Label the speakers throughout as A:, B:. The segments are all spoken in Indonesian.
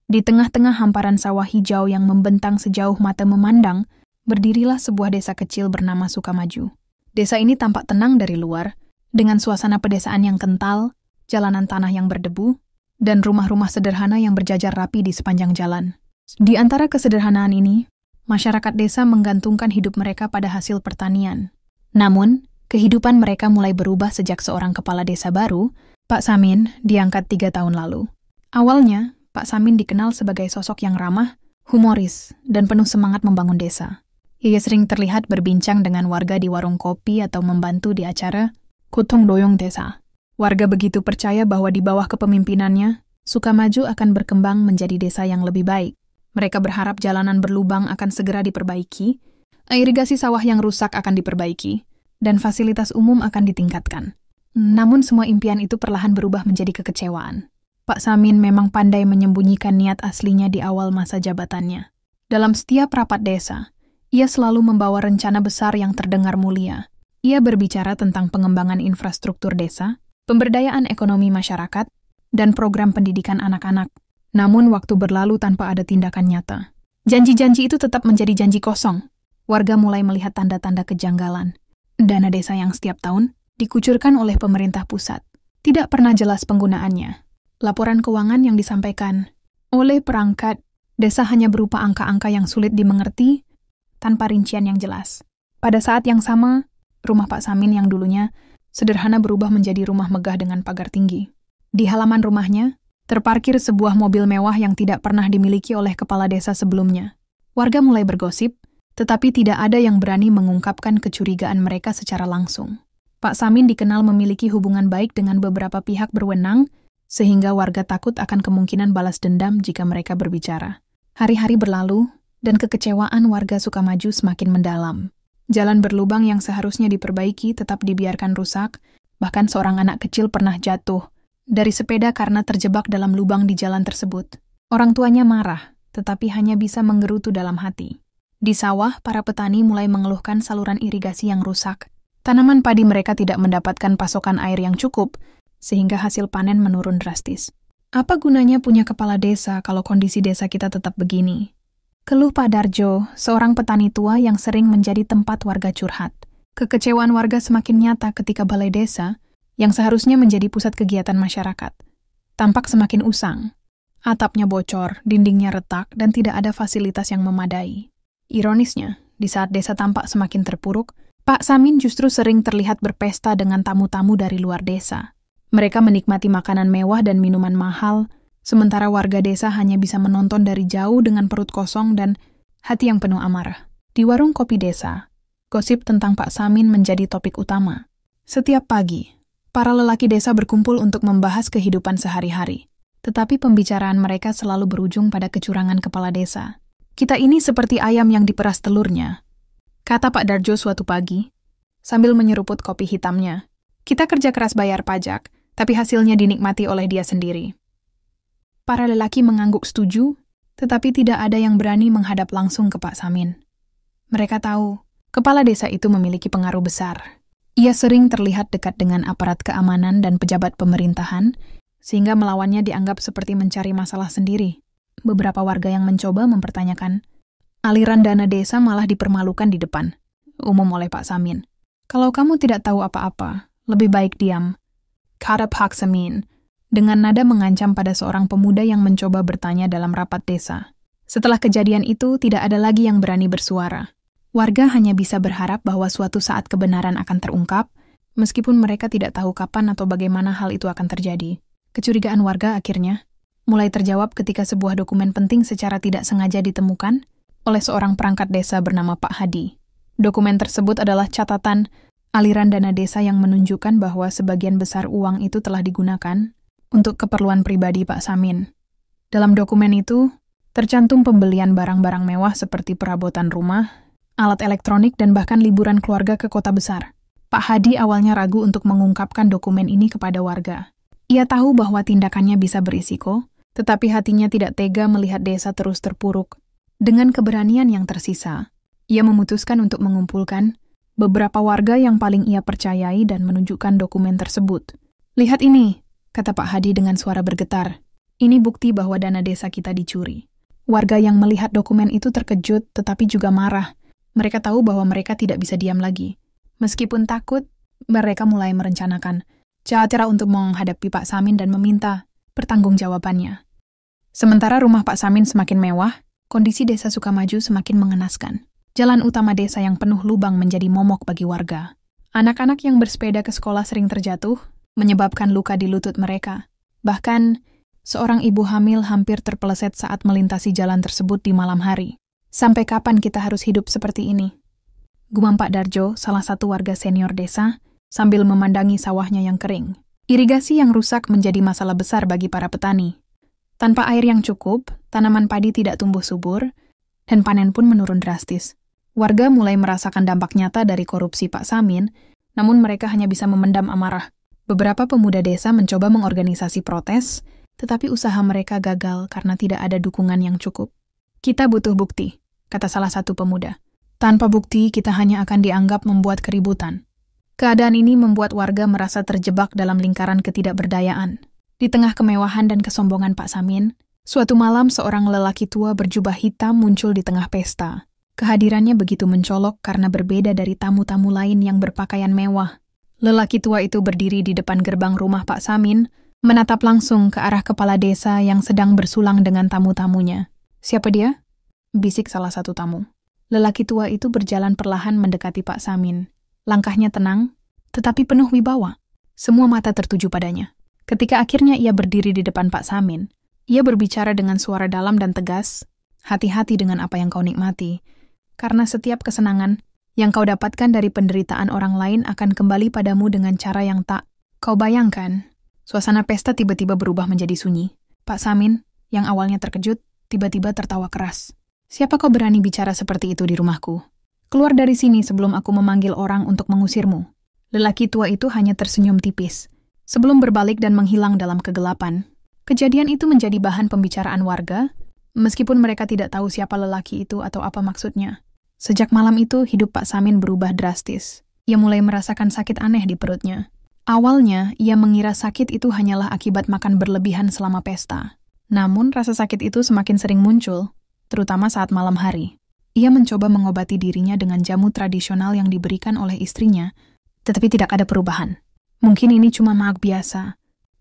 A: Di tengah-tengah hamparan sawah hijau yang membentang sejauh mata memandang, berdirilah sebuah desa kecil bernama Sukamaju. Desa ini tampak tenang dari luar, dengan suasana pedesaan yang kental, jalanan tanah yang berdebu, dan rumah-rumah sederhana yang berjajar rapi di sepanjang jalan. Di antara kesederhanaan ini, masyarakat desa menggantungkan hidup mereka pada hasil pertanian. Namun, kehidupan mereka mulai berubah sejak seorang kepala desa baru, Pak Samin, diangkat 3 tahun lalu. Awalnya, Pak Samin dikenal sebagai sosok yang ramah, humoris, dan penuh semangat membangun desa. Ia sering terlihat berbincang dengan warga di warung kopi atau membantu di acara Gotong Royong Desa. Warga begitu percaya bahwa di bawah kepemimpinannya, Sukamaju akan berkembang menjadi desa yang lebih baik. Mereka berharap jalanan berlubang akan segera diperbaiki, irigasi sawah yang rusak akan diperbaiki, dan fasilitas umum akan ditingkatkan. Namun semua impian itu perlahan berubah menjadi kekecewaan. Pak Samin memang pandai menyembunyikan niat aslinya di awal masa jabatannya. Dalam setiap rapat desa, ia selalu membawa rencana besar yang terdengar mulia. Ia berbicara tentang pengembangan infrastruktur desa, pemberdayaan ekonomi masyarakat, dan program pendidikan anak-anak. Namun waktu berlalu tanpa ada tindakan nyata. Janji-janji itu tetap menjadi janji kosong. Warga mulai melihat tanda-tanda kejanggalan. Dana desa yang setiap tahun dikucurkan oleh pemerintah pusat. Tidak pernah jelas penggunaannya. Laporan keuangan yang disampaikan oleh perangkat desa hanya berupa angka-angka yang sulit dimengerti tanpa rincian yang jelas. Pada saat yang sama, rumah Pak Samin yang dulunya sederhana berubah menjadi rumah megah dengan pagar tinggi. Di halaman rumahnya, terparkir sebuah mobil mewah yang tidak pernah dimiliki oleh kepala desa sebelumnya. Warga mulai bergosip, tetapi tidak ada yang berani mengungkapkan kecurigaan mereka secara langsung. Pak Samin dikenal memiliki hubungan baik dengan beberapa pihak berwenang, sehingga warga takut akan kemungkinan balas dendam jika mereka berbicara. Hari-hari berlalu, dan kekecewaan warga Sukamaju semakin mendalam. Jalan berlubang yang seharusnya diperbaiki tetap dibiarkan rusak, bahkan seorang anak kecil pernah jatuh dari sepeda karena terjebak dalam lubang di jalan tersebut. Orang tuanya marah, tetapi hanya bisa menggerutu dalam hati. Di sawah, para petani mulai mengeluhkan saluran irigasi yang rusak. Tanaman padi mereka tidak mendapatkan pasokan air yang cukup, sehingga hasil panen menurun drastis. Apa gunanya punya kepala desa kalau kondisi desa kita tetap begini? Keluh Pak Darjo, seorang petani tua yang sering menjadi tempat warga curhat. Kekecewaan warga semakin nyata ketika balai desa, yang seharusnya menjadi pusat kegiatan masyarakat, tampak semakin usang. Atapnya bocor, dindingnya retak, dan tidak ada fasilitas yang memadai. Ironisnya, di saat desa tampak semakin terpuruk, Pak Samin justru sering terlihat berpesta dengan tamu-tamu dari luar desa. Mereka menikmati makanan mewah dan minuman mahal, sementara warga desa hanya bisa menonton dari jauh dengan perut kosong dan hati yang penuh amarah. Di warung kopi desa, gosip tentang Pak Samin menjadi topik utama. Setiap pagi, para lelaki desa berkumpul untuk membahas kehidupan sehari-hari. Tetapi pembicaraan mereka selalu berujung pada kecurangan kepala desa. Kita ini seperti ayam yang diperas telurnya, kata Pak Darjo suatu pagi, sambil menyeruput kopi hitamnya. Kita kerja keras bayar pajak, tapi hasilnya dinikmati oleh dia sendiri. Para lelaki mengangguk setuju, tetapi tidak ada yang berani menghadap langsung ke Pak Samin. Mereka tahu, kepala desa itu memiliki pengaruh besar. Ia sering terlihat dekat dengan aparat keamanan dan pejabat pemerintahan, sehingga melawannya dianggap seperti mencari masalah sendiri. Beberapa warga yang mencoba mempertanyakan, aliran dana desa malah dipermalukan di depan umum oleh Pak Samin. Kalau kamu tidak tahu apa-apa, lebih baik diam, kata Pak Samin, dengan nada mengancam pada seorang pemuda yang mencoba bertanya dalam rapat desa. Setelah kejadian itu, tidak ada lagi yang berani bersuara. Warga hanya bisa berharap bahwa suatu saat kebenaran akan terungkap, meskipun mereka tidak tahu kapan atau bagaimana hal itu akan terjadi. Kecurigaan warga akhirnya mulai terjawab ketika sebuah dokumen penting secara tidak sengaja ditemukan oleh seorang perangkat desa bernama Pak Hadi. Dokumen tersebut adalah catatan aliran dana desa yang menunjukkan bahwa sebagian besar uang itu telah digunakan untuk keperluan pribadi Pak Samin. Dalam dokumen itu, tercantum pembelian barang-barang mewah seperti perabotan rumah, alat elektronik, dan bahkan liburan keluarga ke kota besar. Pak Hadi awalnya ragu untuk mengungkapkan dokumen ini kepada warga. Ia tahu bahwa tindakannya bisa berisiko, tetapi hatinya tidak tega melihat desa terus terpuruk. Dengan keberanian yang tersisa, ia memutuskan untuk mengumpulkan beberapa warga yang paling ia percayai dan menunjukkan dokumen tersebut. Lihat ini, kata Pak Hadi dengan suara bergetar. Ini bukti bahwa dana desa kita dicuri. Warga yang melihat dokumen itu terkejut tetapi juga marah. Mereka tahu bahwa mereka tidak bisa diam lagi. Meskipun takut, mereka mulai merencanakan cara untuk menghadapi Pak Samin dan meminta pertanggungjawabannya. Sementara rumah Pak Samin semakin mewah, kondisi desa Sukamaju semakin mengenaskan. Jalan utama desa yang penuh lubang menjadi momok bagi warga. Anak-anak yang bersepeda ke sekolah sering terjatuh, menyebabkan luka di lutut mereka. Bahkan, seorang ibu hamil hampir terpeleset saat melintasi jalan tersebut di malam hari. Sampai kapan kita harus hidup seperti ini? Gumam Pak Darjo, salah satu warga senior desa, sambil memandangi sawahnya yang kering. Irigasi yang rusak menjadi masalah besar bagi para petani. Tanpa air yang cukup, tanaman padi tidak tumbuh subur, dan panen pun menurun drastis. Warga mulai merasakan dampak nyata dari korupsi Pak Samin, namun mereka hanya bisa memendam amarah. Beberapa pemuda desa mencoba mengorganisasi protes, tetapi usaha mereka gagal karena tidak ada dukungan yang cukup. Kita butuh bukti, kata salah satu pemuda. Tanpa bukti, kita hanya akan dianggap membuat keributan. Keadaan ini membuat warga merasa terjebak dalam lingkaran ketidakberdayaan. Di tengah kemewahan dan kesombongan Pak Samin, suatu malam seorang lelaki tua berjubah hitam muncul di tengah pesta. Kehadirannya begitu mencolok karena berbeda dari tamu-tamu lain yang berpakaian mewah. Lelaki tua itu berdiri di depan gerbang rumah Pak Samin, menatap langsung ke arah kepala desa yang sedang bersulang dengan tamu-tamunya. Siapa dia? Bisik salah satu tamu. Lelaki tua itu berjalan perlahan mendekati Pak Samin. Langkahnya tenang, tetapi penuh wibawa. Semua mata tertuju padanya. Ketika akhirnya ia berdiri di depan Pak Samin, ia berbicara dengan suara dalam dan tegas, "Hati-hati dengan apa yang kau nikmati, karena setiap kesenangan yang kau dapatkan dari penderitaan orang lain akan kembali padamu dengan cara yang tak kau bayangkan." Suasana pesta tiba-tiba berubah menjadi sunyi. Pak Samin, yang awalnya terkejut, tiba-tiba tertawa keras. "Siapa kau berani bicara seperti itu di rumahku? Keluar dari sini sebelum aku memanggil orang untuk mengusirmu." Lelaki tua itu hanya tersenyum tipis, sebelum berbalik dan menghilang dalam kegelapan. Kejadian itu menjadi bahan pembicaraan warga, meskipun mereka tidak tahu siapa lelaki itu atau apa maksudnya. Sejak malam itu, hidup Pak Samin berubah drastis. Ia mulai merasakan sakit aneh di perutnya. Awalnya, ia mengira sakit itu hanyalah akibat makan berlebihan selama pesta. Namun, rasa sakit itu semakin sering muncul, terutama saat malam hari. Ia mencoba mengobati dirinya dengan jamu tradisional yang diberikan oleh istrinya, tetapi tidak ada perubahan. Mungkin ini cuma maag biasa,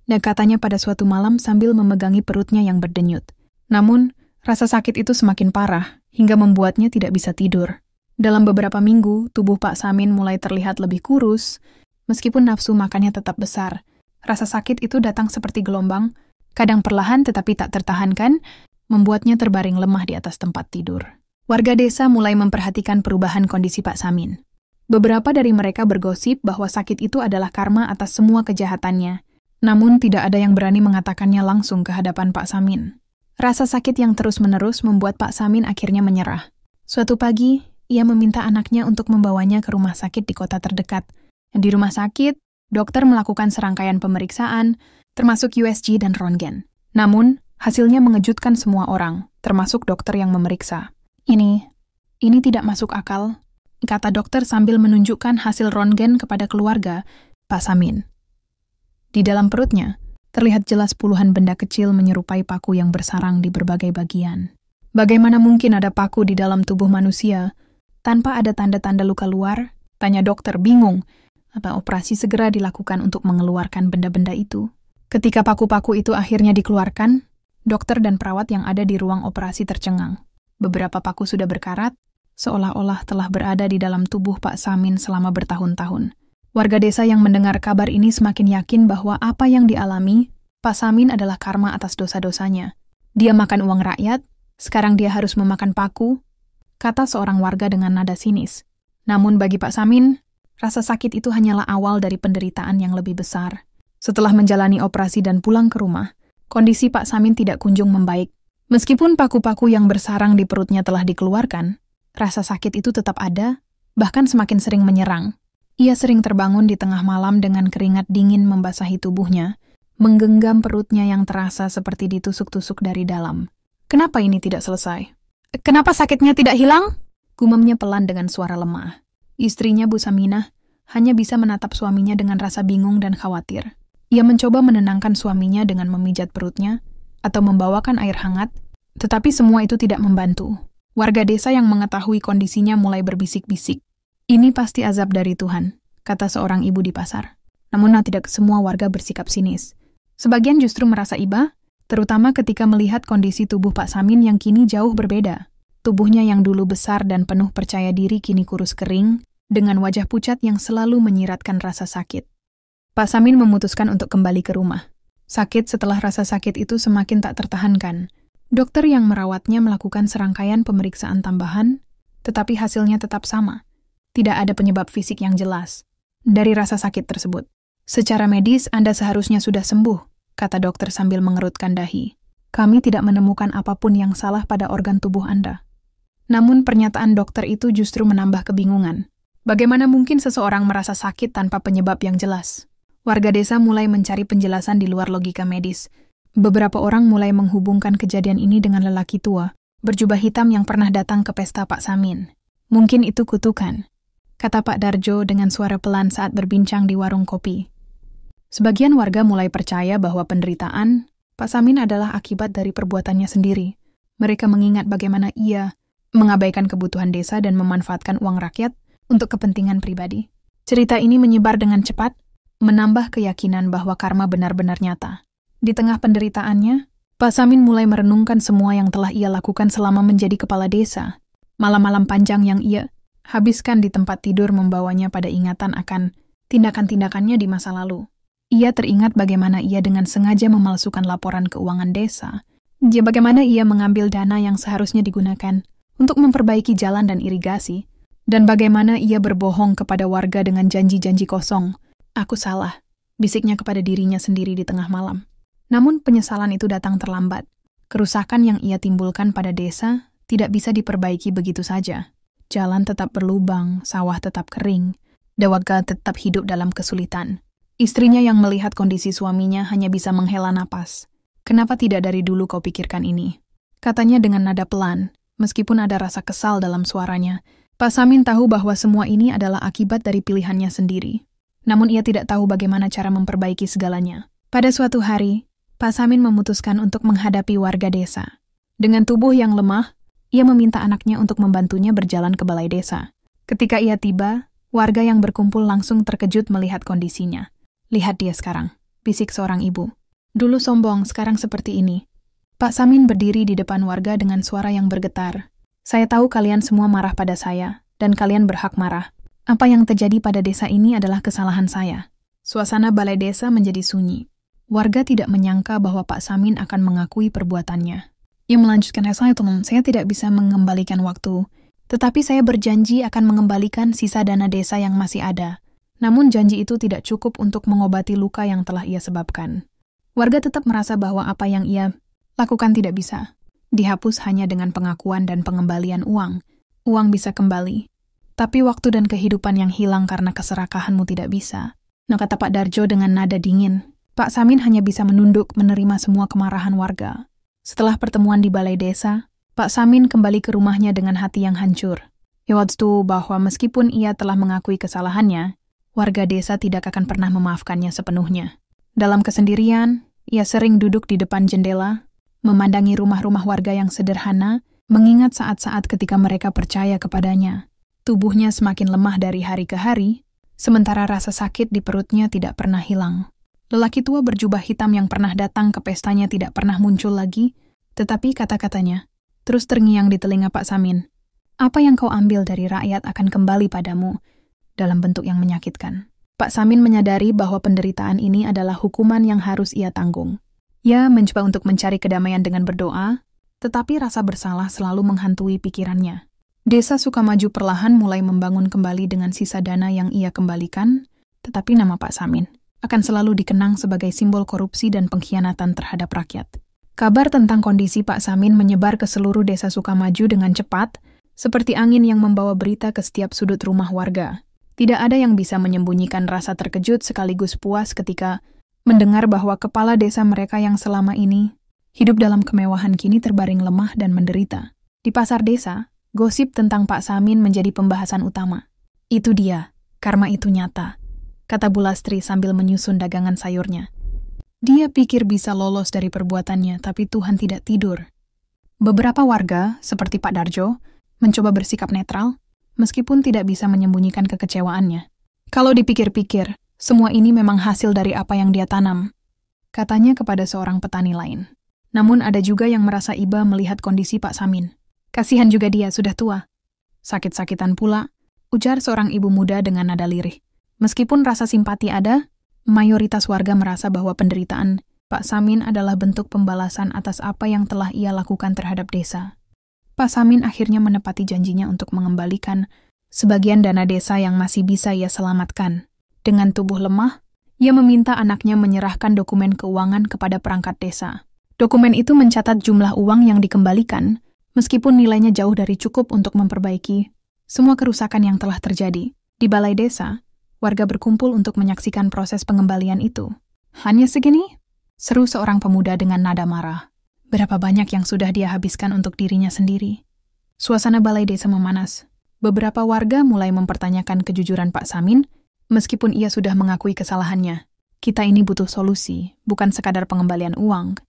A: dan katanya pada suatu malam sambil memegangi perutnya yang berdenyut. Namun, rasa sakit itu semakin parah, hingga membuatnya tidak bisa tidur. Dalam beberapa minggu, tubuh Pak Samin mulai terlihat lebih kurus, meskipun nafsu makannya tetap besar. Rasa sakit itu datang seperti gelombang, kadang perlahan tetapi tak tertahankan, membuatnya terbaring lemah di atas tempat tidur. Warga desa mulai memperhatikan perubahan kondisi Pak Samin. Beberapa dari mereka bergosip bahwa sakit itu adalah karma atas semua kejahatannya, namun tidak ada yang berani mengatakannya langsung ke hadapan Pak Samin. Rasa sakit yang terus-menerus membuat Pak Samin akhirnya menyerah. Suatu pagi, ia meminta anaknya untuk membawanya ke rumah sakit di kota terdekat. Di rumah sakit, dokter melakukan serangkaian pemeriksaan, termasuk USG dan röntgen. Namun, hasilnya mengejutkan semua orang, termasuk dokter yang memeriksa. Ini tidak masuk akal, kata dokter sambil menunjukkan hasil röntgen kepada keluarga Pak Samin. Di dalam perutnya, terlihat jelas puluhan benda kecil menyerupai paku yang bersarang di berbagai bagian. Bagaimana mungkin ada paku di dalam tubuh manusia tanpa ada tanda-tanda luka luar? Tanya dokter bingung. Apa operasi segera dilakukan untuk mengeluarkan benda-benda itu? Ketika paku-paku itu akhirnya dikeluarkan, dokter dan perawat yang ada di ruang operasi tercengang. Beberapa paku sudah berkarat, seolah-olah telah berada di dalam tubuh Pak Samin selama bertahun-tahun. Warga desa yang mendengar kabar ini semakin yakin bahwa apa yang dialami Pak Samin adalah karma atas dosa-dosanya. Dia makan uang rakyat, sekarang dia harus memakan paku, kata seorang warga dengan nada sinis. Namun bagi Pak Samin, rasa sakit itu hanyalah awal dari penderitaan yang lebih besar. Setelah menjalani operasi dan pulang ke rumah, kondisi Pak Samin tidak kunjung membaik. Meskipun paku-paku yang bersarang di perutnya telah dikeluarkan, rasa sakit itu tetap ada, bahkan semakin sering menyerang. Ia sering terbangun di tengah malam dengan keringat dingin membasahi tubuhnya, menggenggam perutnya yang terasa seperti ditusuk-tusuk dari dalam. Kenapa ini tidak selesai? Kenapa sakitnya tidak hilang? Gumamnya pelan dengan suara lemah. Istrinya Bu Saminah hanya bisa menatap suaminya dengan rasa bingung dan khawatir. Ia mencoba menenangkan suaminya dengan memijat perutnya, atau membawakan air hangat, tetapi semua itu tidak membantu. Warga desa yang mengetahui kondisinya mulai berbisik-bisik. "Ini pasti azab dari Tuhan," kata seorang ibu di pasar. Namun tidak semua warga bersikap sinis. Sebagian justru merasa iba, terutama ketika melihat kondisi tubuh Pak Samin yang kini jauh berbeda. Tubuhnya yang dulu besar dan penuh percaya diri kini kurus kering, dengan wajah pucat yang selalu menyiratkan rasa sakit. Pak Samin memutuskan untuk kembali ke rumah. Sakit setelah rasa sakit itu semakin tak tertahankan. Dokter yang merawatnya melakukan serangkaian pemeriksaan tambahan, tetapi hasilnya tetap sama. Tidak ada penyebab fisik yang jelas dari rasa sakit tersebut. "Secara medis, Anda seharusnya sudah sembuh," kata dokter sambil mengerutkan dahi. "Kami tidak menemukan apapun yang salah pada organ tubuh Anda." Namun pernyataan dokter itu justru menambah kebingungan. Bagaimana mungkin seseorang merasa sakit tanpa penyebab yang jelas? Warga desa mulai mencari penjelasan di luar logika medis. Beberapa orang mulai menghubungkan kejadian ini dengan lelaki tua, berjubah hitam yang pernah datang ke pesta Pak Samin. "Mungkin itu kutukan," kata Pak Darjo dengan suara pelan saat berbincang di warung kopi. Sebagian warga mulai percaya bahwa penderitaan Pak Samin adalah akibat dari perbuatannya sendiri. Mereka mengingat bagaimana ia mengabaikan kebutuhan desa dan memanfaatkan uang rakyat untuk kepentingan pribadi. Cerita ini menyebar dengan cepat, menambah keyakinan bahwa karma benar-benar nyata. Di tengah penderitaannya, Pak Samin mulai merenungkan semua yang telah ia lakukan selama menjadi kepala desa. Malam-malam panjang yang ia habiskan di tempat tidur membawanya pada ingatan akan tindakan-tindakannya di masa lalu. Ia teringat bagaimana ia dengan sengaja memalsukan laporan keuangan desa, bagaimana ia mengambil dana yang seharusnya digunakan untuk memperbaiki jalan dan irigasi, dan bagaimana ia berbohong kepada warga dengan janji-janji kosong. "Aku salah," bisiknya kepada dirinya sendiri di tengah malam. Namun penyesalan itu datang terlambat. Kerusakan yang ia timbulkan pada desa tidak bisa diperbaiki begitu saja. Jalan tetap berlubang, sawah tetap kering, dan warga tetap hidup dalam kesulitan. Istrinya yang melihat kondisi suaminya hanya bisa menghela napas. "Kenapa tidak dari dulu kau pikirkan ini?" katanya dengan nada pelan, meskipun ada rasa kesal dalam suaranya. Pak Samin tahu bahwa semua ini adalah akibat dari pilihannya sendiri. Namun ia tidak tahu bagaimana cara memperbaiki segalanya. Pada suatu hari, Pak Samin memutuskan untuk menghadapi warga desa. Dengan tubuh yang lemah, ia meminta anaknya untuk membantunya berjalan ke balai desa. Ketika ia tiba, warga yang berkumpul langsung terkejut melihat kondisinya. "Lihat dia sekarang," bisik seorang ibu. "Dulu sombong, sekarang seperti ini." Pak Samin berdiri di depan warga dengan suara yang bergetar. "Saya tahu kalian semua marah pada saya, dan kalian berhak marah. Apa yang terjadi pada desa ini adalah kesalahan saya." Suasana balai desa menjadi sunyi. Warga tidak menyangka bahwa Pak Samin akan mengakui perbuatannya. Ia melanjutkan, "Saya tidak bisa mengembalikan waktu, tetapi saya berjanji akan mengembalikan sisa dana desa yang masih ada. Namun janji itu tidak cukup untuk mengobati luka yang telah ia sebabkan." Warga tetap merasa bahwa apa yang ia lakukan tidak bisa dihapus hanya dengan pengakuan dan pengembalian uang. Uang bisa kembali, tapi waktu dan kehidupan yang hilang karena keserakahanmu tidak bisa. Nah, kata Pak Darjo dengan nada dingin. Pak Samin hanya bisa menunduk menerima semua kemarahan warga. Setelah pertemuan di balai desa, Pak Samin kembali ke rumahnya dengan hati yang hancur. Ia tahu bahwa meskipun ia telah mengakui kesalahannya, warga desa tidak akan pernah memaafkannya sepenuhnya. Dalam kesendirian, ia sering duduk di depan jendela, memandangi rumah-rumah warga yang sederhana, mengingat saat-saat ketika mereka percaya kepadanya. Tubuhnya semakin lemah dari hari ke hari, sementara rasa sakit di perutnya tidak pernah hilang. Lelaki tua berjubah hitam yang pernah datang ke pestanya tidak pernah muncul lagi, tetapi kata-katanya terus terngiang di telinga Pak Samin. "Apa yang kau ambil dari rakyat akan kembali padamu," dalam bentuk yang menyakitkan. Pak Samin menyadari bahwa penderitaan ini adalah hukuman yang harus ia tanggung. Ia mencoba untuk mencari kedamaian dengan berdoa, tetapi rasa bersalah selalu menghantui pikirannya. Desa Sukamaju perlahan mulai membangun kembali dengan sisa dana yang ia kembalikan, tetapi nama Pak Samin akan selalu dikenang sebagai simbol korupsi dan pengkhianatan terhadap rakyat. Kabar tentang kondisi Pak Samin menyebar ke seluruh desa Sukamaju dengan cepat, seperti angin yang membawa berita ke setiap sudut rumah warga. Tidak ada yang bisa menyembunyikan rasa terkejut sekaligus puas ketika mendengar bahwa kepala desa mereka yang selama ini hidup dalam kemewahan kini terbaring lemah dan menderita. Di pasar desa, gosip tentang Pak Samin menjadi pembahasan utama. "Itu dia, karma itu nyata," kata Bu Lastri sambil menyusun dagangan sayurnya. Dia pikir bisa lolos dari perbuatannya, tapi Tuhan tidak tidur. Beberapa warga, seperti Pak Darjo, mencoba bersikap netral, meskipun tidak bisa menyembunyikan kekecewaannya. Kalau dipikir-pikir, semua ini memang hasil dari apa yang dia tanam, katanya kepada seorang petani lain. Namun ada juga yang merasa iba melihat kondisi Pak Samin. Kasihan juga dia, sudah tua. Sakit-sakitan pula, ujar seorang ibu muda dengan nada lirih. Meskipun rasa simpati ada, mayoritas warga merasa bahwa penderitaan Pak Samin adalah bentuk pembalasan atas apa yang telah ia lakukan terhadap desa. Pak Samin akhirnya menepati janjinya untuk mengembalikan sebagian dana desa yang masih bisa ia selamatkan. Dengan tubuh lemah, ia meminta anaknya menyerahkan dokumen keuangan kepada perangkat desa. Dokumen itu mencatat jumlah uang yang dikembalikan, meskipun nilainya jauh dari cukup untuk memperbaiki semua kerusakan yang telah terjadi. Di balai desa, warga berkumpul untuk menyaksikan proses pengembalian itu. Hanya segini? Seru seorang pemuda dengan nada marah. Berapa banyak yang sudah dia habiskan untuk dirinya sendiri? Suasana balai desa memanas. Beberapa warga mulai mempertanyakan kejujuran Pak Samin, meskipun ia sudah mengakui kesalahannya. Kita ini butuh solusi, bukan sekadar pengembalian uang,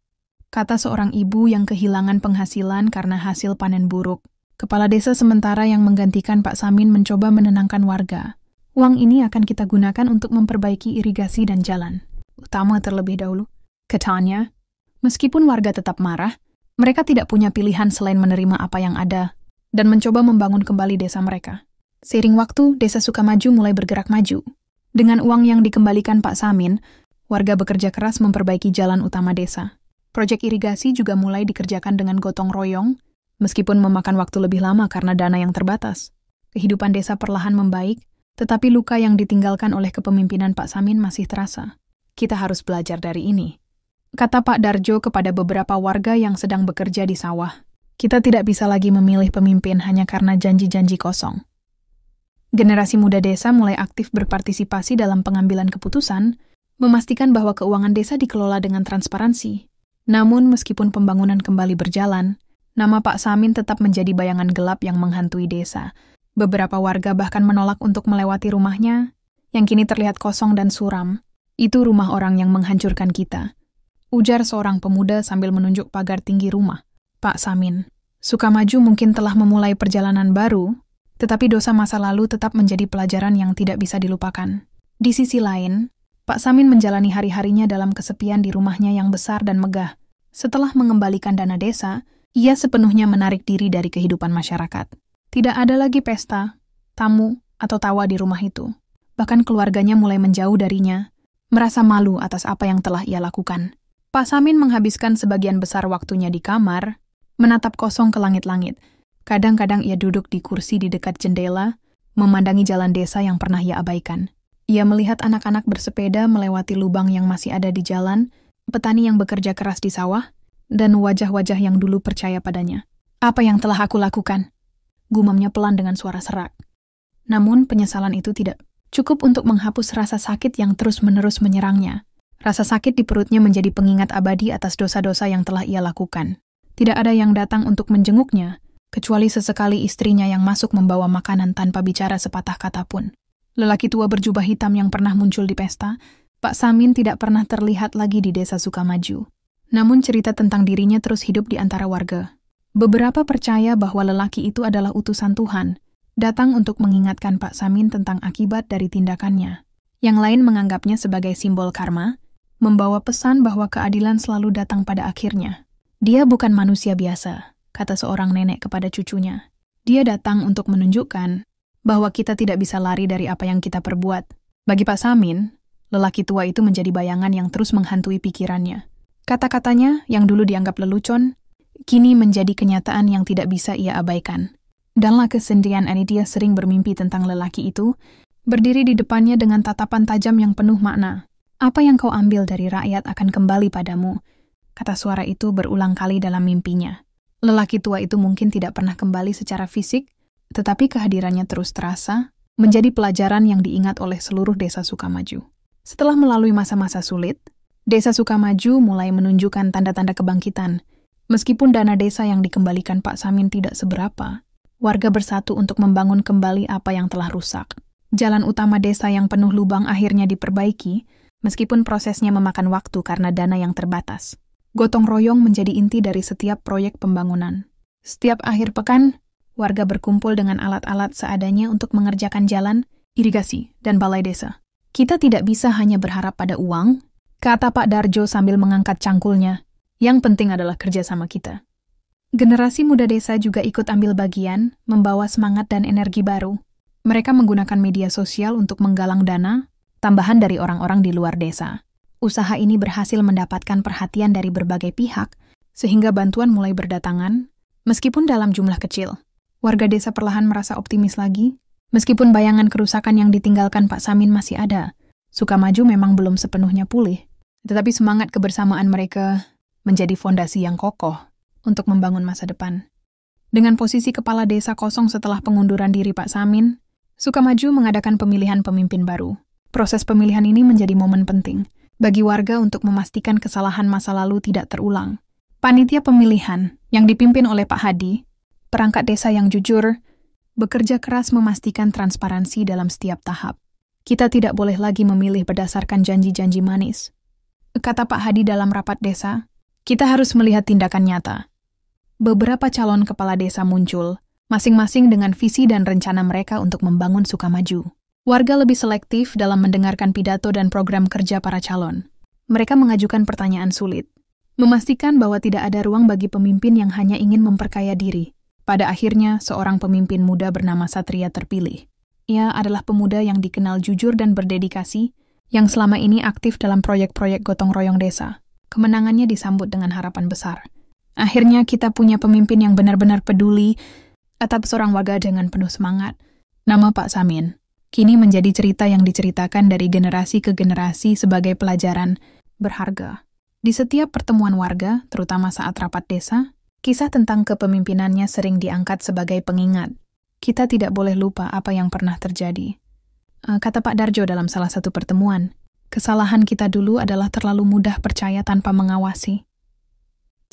A: kata seorang ibu yang kehilangan penghasilan karena hasil panen buruk. Kepala desa sementara yang menggantikan Pak Samin mencoba menenangkan warga. Uang ini akan kita gunakan untuk memperbaiki irigasi dan jalan utama terlebih dahulu, katanya. Meskipun warga tetap marah, mereka tidak punya pilihan selain menerima apa yang ada dan mencoba membangun kembali desa mereka. Seiring waktu, desa Sukamaju mulai bergerak maju. Dengan uang yang dikembalikan Pak Samin, warga bekerja keras memperbaiki jalan utama desa. Proyek irigasi juga mulai dikerjakan dengan gotong royong, meskipun memakan waktu lebih lama karena dana yang terbatas. Kehidupan desa perlahan membaik, tetapi luka yang ditinggalkan oleh kepemimpinan Pak Samin masih terasa. Kita harus belajar dari ini, kata Pak Darjo kepada beberapa warga yang sedang bekerja di sawah. Kita tidak bisa lagi memilih pemimpin hanya karena janji-janji kosong. Generasi muda desa mulai aktif berpartisipasi dalam pengambilan keputusan, memastikan bahwa keuangan desa dikelola dengan transparansi. Namun meskipun pembangunan kembali berjalan, nama Pak Samin tetap menjadi bayangan gelap yang menghantui desa. Beberapa warga bahkan menolak untuk melewati rumahnya, yang kini terlihat kosong dan suram. Itu rumah orang yang menghancurkan kita, ujar seorang pemuda sambil menunjuk pagar tinggi rumah. Pak Samin, Sukamaju mungkin telah memulai perjalanan baru, tetapi dosa masa lalu tetap menjadi pelajaran yang tidak bisa dilupakan. Di sisi lain, Pak Samin menjalani hari-harinya dalam kesepian di rumahnya yang besar dan megah. Setelah mengembalikan dana desa, ia sepenuhnya menarik diri dari kehidupan masyarakat. Tidak ada lagi pesta, tamu, atau tawa di rumah itu. Bahkan keluarganya mulai menjauh darinya, merasa malu atas apa yang telah ia lakukan. Pak Samin menghabiskan sebagian besar waktunya di kamar, menatap kosong ke langit-langit. Kadang-kadang ia duduk di kursi di dekat jendela, memandangi jalan desa yang pernah ia abaikan. Ia melihat anak-anak bersepeda melewati lubang yang masih ada di jalan, petani yang bekerja keras di sawah, dan wajah-wajah yang dulu percaya padanya. Apa yang telah aku lakukan? Gumamnya pelan dengan suara serak. Namun penyesalan itu tidak cukup untuk menghapus rasa sakit yang terus-menerus menyerangnya. Rasa sakit di perutnya menjadi pengingat abadi atas dosa-dosa yang telah ia lakukan. Tidak ada yang datang untuk menjenguknya, kecuali sesekali istrinya yang masuk membawa makanan tanpa bicara sepatah kata pun. Lelaki tua berjubah hitam yang pernah muncul di pesta, Pak Samin tidak pernah terlihat lagi di desa Sukamaju. Namun cerita tentang dirinya terus hidup di antara warga. Beberapa percaya bahwa lelaki itu adalah utusan Tuhan, datang untuk mengingatkan Pak Samin tentang akibat dari tindakannya. Yang lain menganggapnya sebagai simbol karma, membawa pesan bahwa keadilan selalu datang pada akhirnya. Dia bukan manusia biasa, kata seorang nenek kepada cucunya. Dia datang untuk menunjukkan bahwa kita tidak bisa lari dari apa yang kita perbuat. Bagi Pak Samin, lelaki tua itu menjadi bayangan yang terus menghantui pikirannya. Kata-katanya yang dulu dianggap lelucon, kini menjadi kenyataan yang tidak bisa ia abaikan. Dalam kesendirian ini dia sering bermimpi tentang lelaki itu, berdiri di depannya dengan tatapan tajam yang penuh makna. Apa yang kau ambil dari rakyat akan kembali padamu, kata suara itu berulang kali dalam mimpinya. Lelaki tua itu mungkin tidak pernah kembali secara fisik, tetapi kehadirannya terus terasa, menjadi pelajaran yang diingat oleh seluruh desa Sukamaju. Setelah melalui masa-masa sulit, desa Sukamaju mulai menunjukkan tanda-tanda kebangkitan. Meskipun dana desa yang dikembalikan Pak Samin tidak seberapa, warga bersatu untuk membangun kembali apa yang telah rusak. Jalan utama desa yang penuh lubang akhirnya diperbaiki, meskipun prosesnya memakan waktu karena dana yang terbatas. Gotong royong menjadi inti dari setiap proyek pembangunan. Setiap akhir pekan, warga berkumpul dengan alat-alat seadanya untuk mengerjakan jalan, irigasi, dan balai desa. Kita tidak bisa hanya berharap pada uang, kata Pak Darjo sambil mengangkat cangkulnya. Yang penting adalah kerjasama kita. Generasi muda desa juga ikut ambil bagian, membawa semangat dan energi baru. Mereka menggunakan media sosial untuk menggalang dana, tambahan dari orang-orang di luar desa. Usaha ini berhasil mendapatkan perhatian dari berbagai pihak, sehingga bantuan mulai berdatangan, meskipun dalam jumlah kecil. Warga desa perlahan merasa optimis lagi, meskipun bayangan kerusakan yang ditinggalkan Pak Samin masih ada. Sukamaju memang belum sepenuhnya pulih, tetapi semangat kebersamaan mereka menjadi fondasi yang kokoh untuk membangun masa depan. Dengan posisi kepala desa kosong setelah pengunduran diri Pak Samin, Sukamaju mengadakan pemilihan pemimpin baru. Proses pemilihan ini menjadi momen penting bagi warga untuk memastikan kesalahan masa lalu tidak terulang. Panitia pemilihan yang dipimpin oleh Pak Hadi, perangkat desa yang jujur, bekerja keras memastikan transparansi dalam setiap tahap. Kita tidak boleh lagi memilih berdasarkan janji-janji manis. Kata Pak Hadi dalam rapat desa, kita harus melihat tindakan nyata. Beberapa calon kepala desa muncul, masing-masing dengan visi dan rencana mereka untuk membangun Sukamaju. Warga lebih selektif dalam mendengarkan pidato dan program kerja para calon. Mereka mengajukan pertanyaan sulit, memastikan bahwa tidak ada ruang bagi pemimpin yang hanya ingin memperkaya diri. Pada akhirnya, seorang pemimpin muda bernama Satria terpilih. Ia adalah pemuda yang dikenal jujur dan berdedikasi, yang selama ini aktif dalam proyek-proyek gotong royong desa. Kemenangannya disambut dengan harapan besar. Akhirnya kita punya pemimpin yang benar-benar peduli, atap seorang warga dengan penuh semangat. Nama Pak Samin kini menjadi cerita yang diceritakan dari generasi ke generasi sebagai pelajaran berharga. Di setiap pertemuan warga, terutama saat rapat desa, kisah tentang kepemimpinannya sering diangkat sebagai pengingat. Kita tidak boleh lupa apa yang pernah terjadi. Kata Pak Darjo dalam salah satu pertemuan, kesalahan kita dulu adalah terlalu mudah percaya tanpa mengawasi.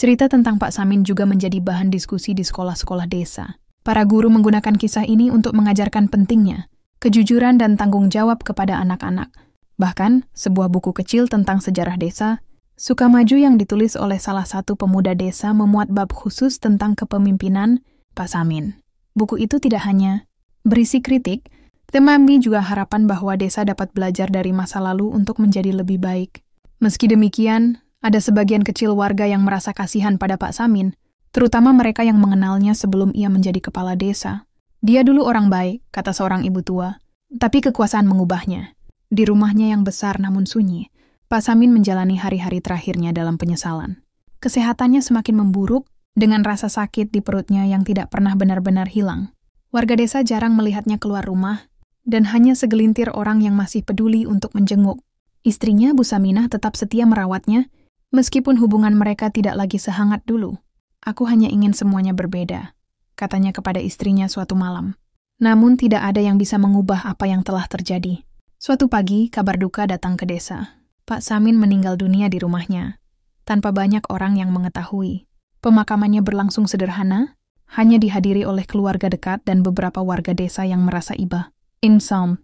A: Cerita tentang Pak Samin juga menjadi bahan diskusi di sekolah-sekolah desa. Para guru menggunakan kisah ini untuk mengajarkan pentingnya kejujuran dan tanggung jawab kepada anak-anak. Bahkan, sebuah buku kecil tentang sejarah desa, Sukamaju yang ditulis oleh salah satu pemuda desa memuat bab khusus tentang kepemimpinan Pak Samin. Buku itu tidak hanya berisi kritik, tetapi juga harapan bahwa desa dapat belajar dari masa lalu untuk menjadi lebih baik. Meski demikian, ada sebagian kecil warga yang merasa kasihan pada Pak Samin, terutama mereka yang mengenalnya sebelum ia menjadi kepala desa. Dia dulu orang baik, kata seorang ibu tua, tapi kekuasaan mengubahnya. Di rumahnya yang besar namun sunyi, Pak Samin menjalani hari-hari terakhirnya dalam penyesalan. Kesehatannya semakin memburuk, dengan rasa sakit di perutnya yang tidak pernah benar-benar hilang. Warga desa jarang melihatnya keluar rumah, dan hanya segelintir orang yang masih peduli untuk menjenguk. Istrinya, Bu Saminah, tetap setia merawatnya, meskipun hubungan mereka tidak lagi sehangat dulu. Aku hanya ingin semuanya berbeda, katanya kepada istrinya suatu malam. Namun tidak ada yang bisa mengubah apa yang telah terjadi. Suatu pagi, kabar duka datang ke desa. Pak Samin meninggal dunia di rumahnya, tanpa banyak orang yang mengetahui. Pemakamannya berlangsung sederhana, hanya dihadiri oleh keluarga dekat dan beberapa warga desa yang merasa iba. Insom,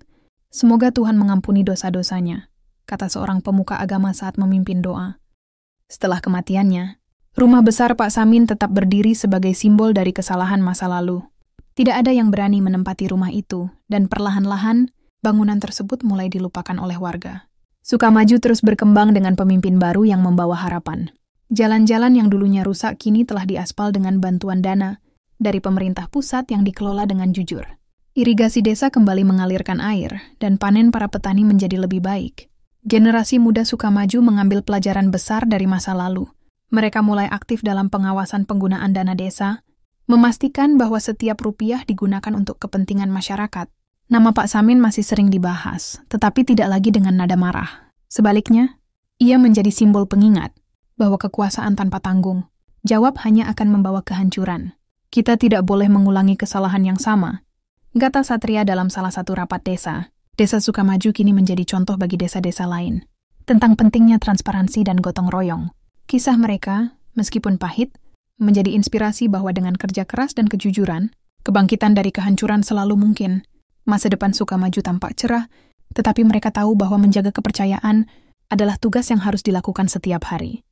A: semoga Tuhan mengampuni dosa-dosanya, kata seorang pemuka agama saat memimpin doa. Setelah kematiannya, rumah besar Pak Samin tetap berdiri sebagai simbol dari kesalahan masa lalu. Tidak ada yang berani menempati rumah itu, dan perlahan-lahan, bangunan tersebut mulai dilupakan oleh warga. Sukamaju terus berkembang dengan pemimpin baru yang membawa harapan. Jalan-jalan yang dulunya rusak kini telah diaspal dengan bantuan dana dari pemerintah pusat yang dikelola dengan jujur. Irigasi desa kembali mengalirkan air, dan panen para petani menjadi lebih baik. Generasi muda Sukamaju mengambil pelajaran besar dari masa lalu. Mereka mulai aktif dalam pengawasan penggunaan dana desa, memastikan bahwa setiap rupiah digunakan untuk kepentingan masyarakat. Nama Pak Samin masih sering dibahas, tetapi tidak lagi dengan nada marah. Sebaliknya, ia menjadi simbol pengingat bahwa kekuasaan tanpa tanggung jawab hanya akan membawa kehancuran. Kita tidak boleh mengulangi kesalahan yang sama, kata Satria dalam salah satu rapat desa. Desa Sukamaju kini menjadi contoh bagi desa-desa lain tentang pentingnya transparansi dan gotong royong. Kisah mereka, meskipun pahit, menjadi inspirasi bahwa dengan kerja keras dan kejujuran, kebangkitan dari kehancuran selalu mungkin. Masa depan Sukamaju tampak cerah, tetapi mereka tahu bahwa menjaga kepercayaan adalah tugas yang harus dilakukan setiap hari.